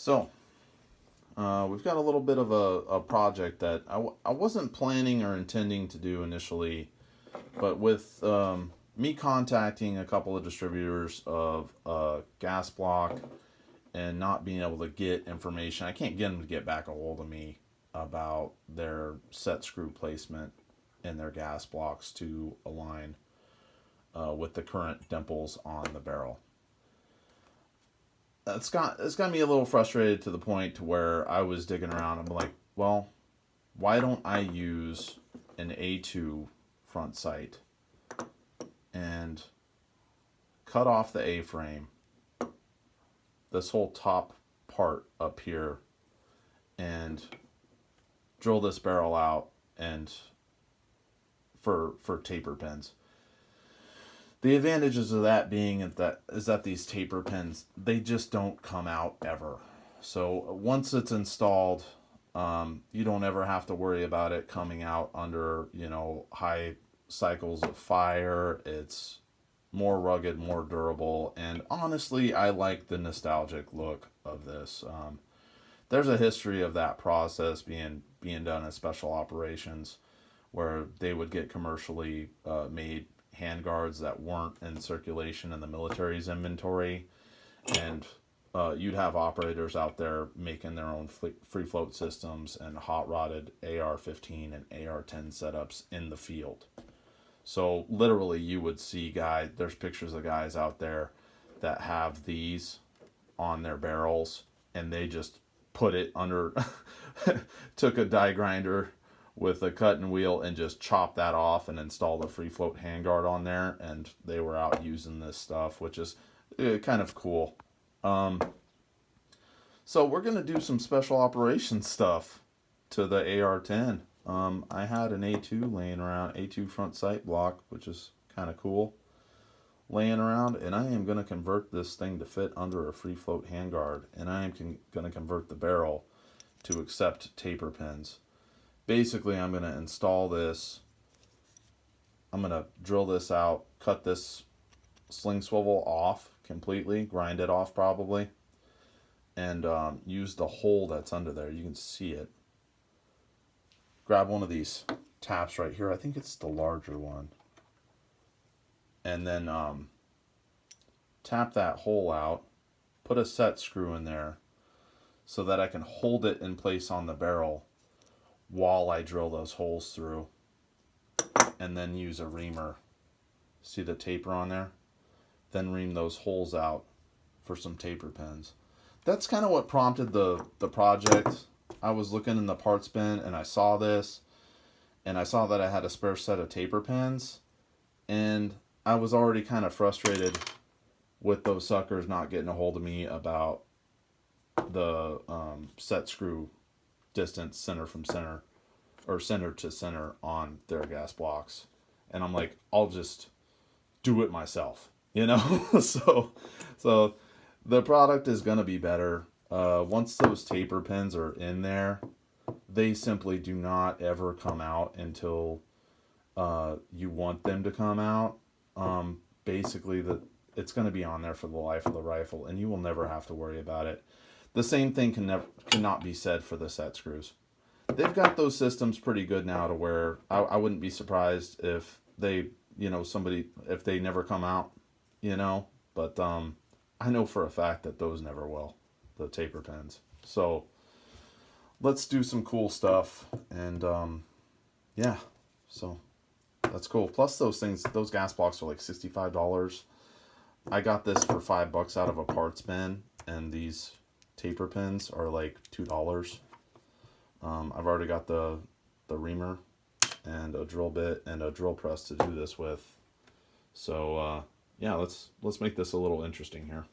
So, we've got a little bit of a project that I wasn't planning or intending to do initially, but with me contacting a couple of distributors of gas block and not being able to get information, I can't get them to get back a hold of me about their set screw placement in their gas blocks to align with the current dimples on the barrel. It's got me a little frustrated to the point to where I was digging around. I'm like, well, why don't I use an A2 front sight and cut off the A-frame, this whole top part up here, and drill this barrel out and for taper pins. The advantages of that being is that these taper pins, they just don't come out ever. So once it's installed, you don't ever have to worry about it coming out under, high cycles of fire. It's more rugged, more durable, and honestly, I like the nostalgic look of this. There's a history of that process being done in special operations, where they would get commercially made handguards that weren't in circulation in the military's inventory, and you'd have operators out there making their own free float systems and hot rodded AR-15 and AR-10 setups in the field. So literally you would see there's pictures of guys out there that have these on their barrels, and they just put it under took a die grinder with a cutting wheel and just chopped that off and installed a free float handguard on there, and they were out using this stuff, which is kind of cool. So we're going to do some special operations stuff to the AR-10. I had an A2 laying around, A2 front sight block, which is kind of cool, laying around, and I am going to convert this thing to fit under a free float handguard, and I am going to convert the barrel to accept taper pins. Basically, I'm going to install this. I'm going to drill this out, cut this sling swivel off completely, grind it off probably, and use the hole that's under there. You can see it. Grab one of these taps right here. I think it's the larger one. And then tap that hole out, put a set screw in there so that I can hold it in place on the barrel while I drill those holes through, and then use a reamer. See the taper on there? Then ream those holes out for some taper pins. That's kind of what prompted the project. I was looking in the parts bin and I saw this, and I saw that I had a spare set of taper pins, and I was already kind of frustrated with those suckers not getting a hold of me about the set screw distance center from center, or center to center on their gas blocks. And I'm like, I'll just do it myself, so the product is going to be better. Once those taper pins are in there, they simply do not ever come out until you want them to come out. Basically, it's going to be on there for the life of the rifle, and you will never have to worry about it. The same thing cannot be said for the set screws. They've got those systems pretty good now to where I wouldn't be surprised if they, if they never come out, but I know for a fact that those never will, the taper pins. So let's do some cool stuff, and yeah, so that's cool. Plus those gas blocks are like $65. I got this for $5 out of a parts bin, and these taper pins are like $2. I've already got the reamer and a drill bit and a drill press to do this with. So yeah, let's make this a little interesting here.